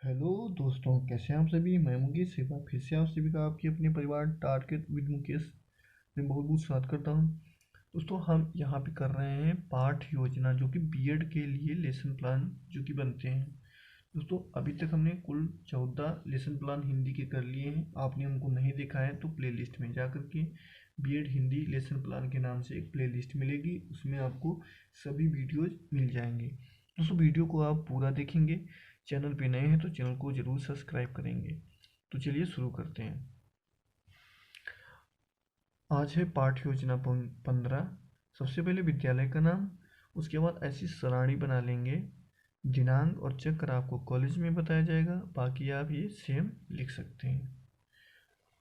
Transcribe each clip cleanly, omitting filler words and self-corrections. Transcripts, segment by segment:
Hello दोस्तों, कैसे हैं आप सभी। मैं मुकेश सेवा फिर से आप सभी का आपके अपने परिवार टारगेट विद मुकेश में बहुत बहुत स्वागत करता हूं। दोस्तों, हम यहाँ पे कर रहे हैं पाठ योजना जो कि बीएड के लिए लेसन प्लान जो कि बनते हैं। दोस्तों, अभी तक हमने कुल 14 लेसन प्लान हिंदी के कर लिए हैं। आपने उनको नहीं देखा है तो प्लेलिस्ट में जा करके बीएड हिंदी लेसन प्लान के नाम से एक प्लेलिस्ट मिलेगी, उसमें आपको सभी वीडियोज मिल जाएंगे। दोस्तों, वीडियो को आप पूरा देखेंगे। चैनल पे नए हैं तो चैनल को जरूर सब्सक्राइब करेंगे। तो चलिए शुरू करते हैं। आज है पाठ योजना 15। सबसे पहले विद्यालय का नाम, उसके बाद ऐसी सराणी बना लेंगे। दिनांक और चक्र आपको कॉलेज में बताया जाएगा, बाकी आप ये सेम लिख सकते हैं।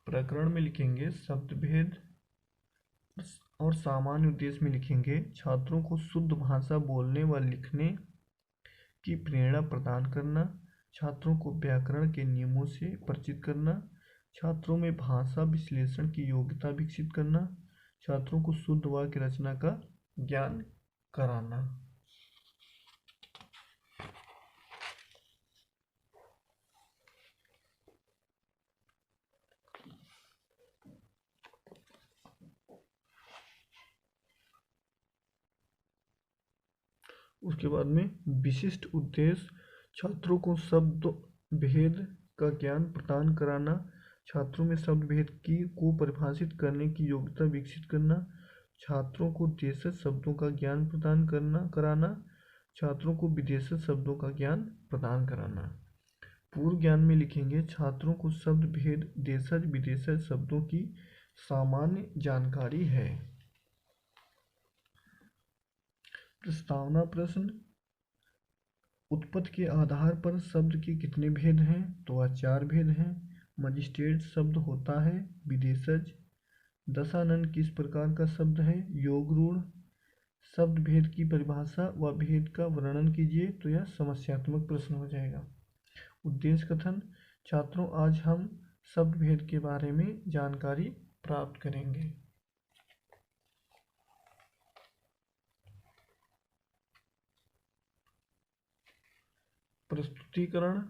प्रकरण में लिखेंगे शब्द भेद, और सामान्य उद्देश्य में लिखेंगे छात्रों को शुद्ध भाषा बोलने व लिखने की प्रेरणा प्रदान करना, छात्रों को व्याकरण के नियमों से परिचित करना, छात्रों में भाषा विश्लेषण की योग्यता विकसित करना, छात्रों को शुद्ध वाक्य रचना का ज्ञान कराना। उसके बाद में विशिष्ट उद्देश्य, छात्रों को शब्द भेद का ज्ञान प्रदान कराना, छात्रों में शब्द भेद को परिभाषित करने की योग्यता विकसित करना, छात्रों को देशज शब्दों का ज्ञान प्रदान कराना, छात्रों को विदेशज शब्दों का ज्ञान प्रदान कराना। पूर्व ज्ञान में लिखेंगे छात्रों को शब्द भेद देशज विदेशज शब्दों की सामान्य जानकारी है। प्रस्तावना प्रश्न, उत्पत्ति के आधार पर शब्द के कितने भेद हैं? तो वह 4 भेद हैं। मजिस्ट्रेट शब्द होता है विदेशज। दशानन किस प्रकार का शब्द है? योग रूढ़। शब्द भेद की परिभाषा व भेद का वर्णन कीजिए। तो यह समस्यात्मक प्रश्न हो जाएगा। उद्देश्य कथन, छात्रों आज हम शब्द भेद के बारे में जानकारी प्राप्त करेंगे। प्रस्तुतिकरण,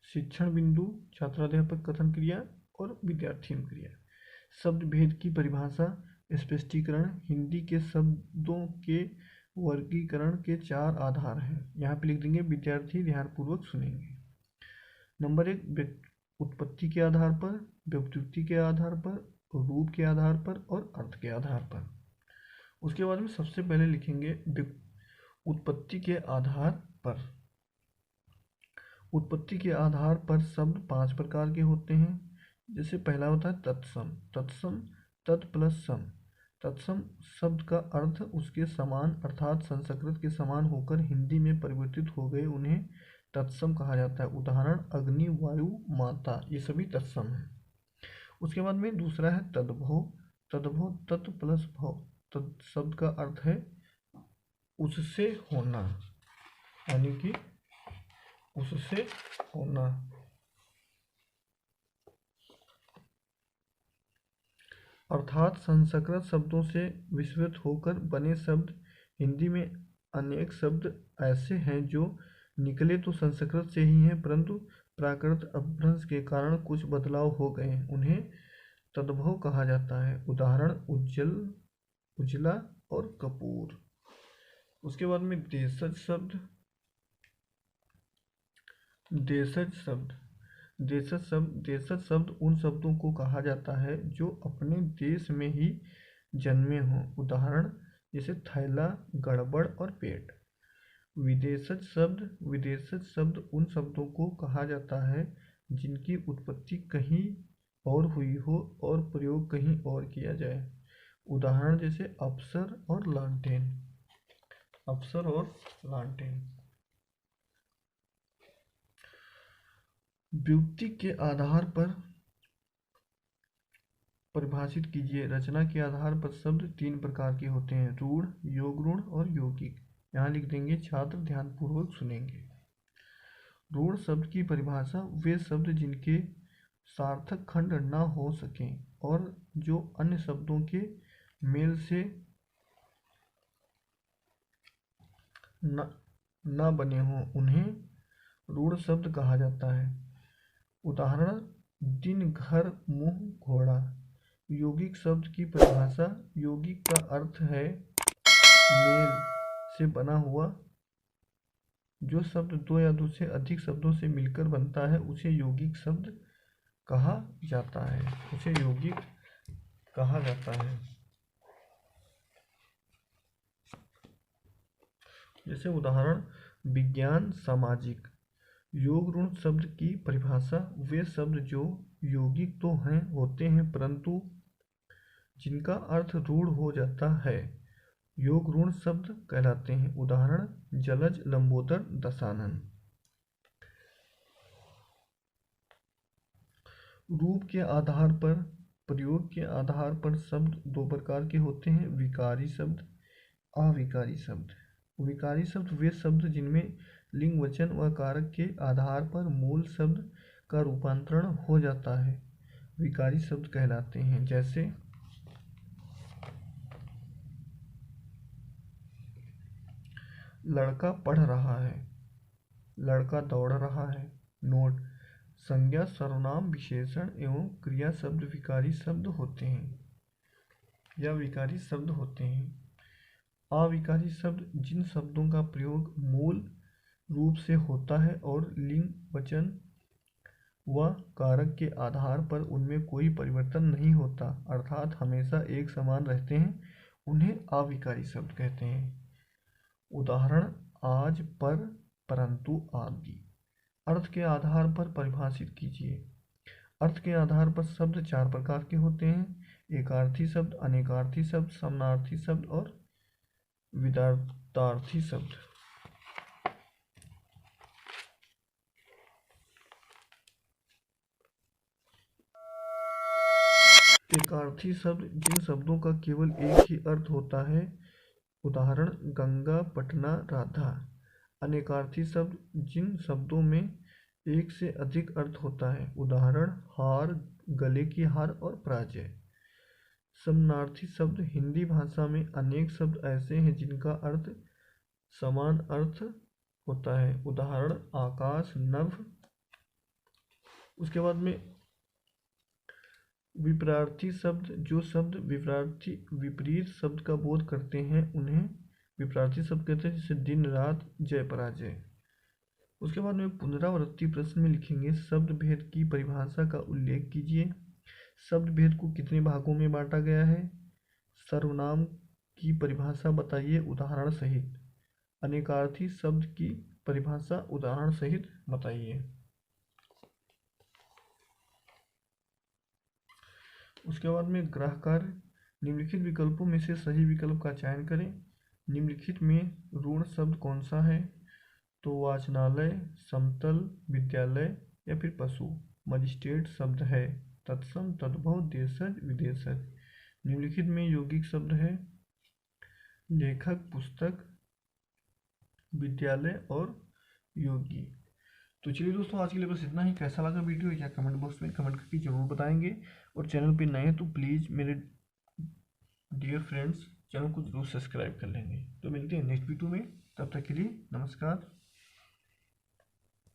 शिक्षण बिंदु, छात्राध्यापक कथन क्रिया और विद्यार्थी क्रिया। शब्द भेद की परिभाषा, स्पष्टीकरण, हिंदी के शब्दों के वर्गीकरण के 4 आधार हैं। यहाँ पे लिख देंगे, विद्यार्थी ध्यानपूर्वक सुनेंगे। नंबर 1, उत्पत्ति के आधार पर, व्युत्पत्ति के आधार पर, रूप के आधार पर और अर्थ के आधार पर। उसके बाद में सबसे पहले लिखेंगे उत्पत्ति के आधार पर। उत्पत्ति के आधार पर शब्द 5 प्रकार के होते हैं। जैसे पहला होता है तत्सम। तत्सम तत् प्लस सम। तत्सम शब्द का अर्थ उसके समान अर्थात संस्कृत के समान होकर हिंदी में परिवर्तित हो गए, उन्हें तत्सम कहा जाता है। उदाहरण अग्नि, वायु, माता, ये सभी तत्सम है। उसके बाद में दूसरा है तद्भव। तद्भव तत् प्लस भव। तत् शब्द का अर्थ है उससे होना, यानी कि उससे होना। अर्थात संस्कृत शब्दों से विस्मृत होकर बने शब्द। हिंदी में अनेक शब्द ऐसे हैं जो निकले तो संस्कृत से ही हैं, परंतु प्राकृत अपभ्रंश के कारण कुछ बदलाव हो गए, उन्हें तद्भव कहा जाता है। उदाहरण उज्जल, उजला और कपूर। उसके बाद में देशज शब्द। देशज शब्द उन शब्दों को कहा जाता है जो अपने देश में ही जन्मे हों। उदाहरण जैसे थैला, गड़बड़ और पेट। विदेशज शब्द उन शब्दों को कहा जाता है जिनकी उत्पत्ति कहीं और हुई हो और प्रयोग कहीं और किया जाए। उदाहरण जैसे अप्सर और लालटेन। अप्सर और लालटेन। व्युत्पत्ति के आधार पर परिभाषित कीजिए। रचना के आधार पर शब्द 3 प्रकार के होते हैं, रूढ़, योग रूढ़ और यौगिक। यहाँ लिख देंगे, छात्र ध्यानपूर्वक सुनेंगे। रूढ़ शब्द की परिभाषा, वे शब्द जिनके सार्थक खंड न हो सकें और जो अन्य शब्दों के मेल से न बने हों, उन्हें रूढ़ शब्द कहा जाता है। उदाहरण दिन, घर, मुंह, घोड़ा। यौगिक शब्द की परिभाषा। यौगिक का अर्थ है मेल से बना हुआ। जो शब्द दो या दो से अधिक शब्दों से मिलकर बनता है उसे यौगिक शब्द कहा जाता है। उसे यौगिक कहा जाता है। जैसे उदाहरण विज्ञान, सामाजिक। योग ऋण शब्द की परिभाषा। वे शब्द जो यौगिक तो होते हैं परंतु जिनका अर्थ रूढ़ हो जाता है योग ऋण शब्द कहलाते हैं। उदाहरण जलज, लंबोदर, दशानन। रूप के आधार पर, प्रयोग के आधार पर शब्द दो प्रकार के होते हैं, विकारी शब्द, अविकारी शब्द। विकारी शब्द वे शब्द जिनमें लिंग, वचन व कारक के आधार पर मूल शब्द का रूपांतरण हो जाता है विकारी शब्द कहलाते हैं। जैसे लड़का पढ़ रहा है, लड़का दौड़ रहा है। नोट: संज्ञा, सर्वनाम, विशेषण एवं क्रिया शब्द विकारी शब्द होते हैं या विकारी शब्द होते हैं। अविकारी शब्द जिन शब्दों का प्रयोग मूल रूप से होता है और लिंग, वचन व कारक के आधार पर उनमें कोई परिवर्तन नहीं होता अर्थात हमेशा एक समान रहते हैं, उन्हें अविकारी शब्द कहते हैं। उदाहरण आज, पर, परंतु आदि। अर्थ के आधार पर परिभाषित कीजिए। अर्थ के आधार पर शब्द चार प्रकार के होते हैं, एकार्थी शब्द, अनेकार्थी शब्द, समानार्थी शब्द और विदार्थी शब्द। एकार्थी शब्द जिन शब्दों का केवल एक ही अर्थ होता है, उदाहरण गंगा, पटना, राधा। अनेकार्थी शब्द जिन शब्दों में एक से अधिक अर्थ होता है, उदाहरण हार, गले की हार और पराजय। समानार्थी शब्द हिंदी भाषा में अनेक शब्द ऐसे हैं जिनका अर्थ समान अर्थ होता है, उदाहरण आकाश, नभ। उसके बाद में विपरीत शब्द जो शब्द विपरीत शब्द का बोध करते हैं उन्हें विपरीत शब्द कहते हैं, जैसे दिन, रात, जय, पराजय। उसके बाद में पुनरावृत्ति प्रश्न में लिखेंगे शब्द भेद की परिभाषा का उल्लेख कीजिए। शब्द भेद को कितने भागों में बांटा गया है? सर्वनाम की परिभाषा बताइए उदाहरण सहित। अनेकार्थी शब्द की परिभाषा उदाहरण सहित बताइए। उसके बाद में ग्रह कार्य। निम्नलिखित विकल्पों में से सही विकल्प का चयन करें। निम्नलिखित में ऋण शब्द कौन सा है? तो वाचनालय, समतल, विद्यालय या फिर पशु। मजिस्ट्रेट शब्द है तत्सम, तद्भव, देशज, विदेशज। निम्नलिखित में यौगिक शब्द है लेखक, पुस्तक, विद्यालय और योगी। तो चलिए दोस्तों, आज के लिए बस इतना ही। कैसा लगा वीडियो या कमेंट बॉक्स में कमेंट करके जरूर बताएंगे। और चैनल पे नए हैं तो प्लीज़ मेरे डियर फ्रेंड्स चैनल को जरूर सब्सक्राइब कर लेंगे। तो मिलते हैं नेक्स्ट वीडियो में, तब तक के लिए नमस्कार।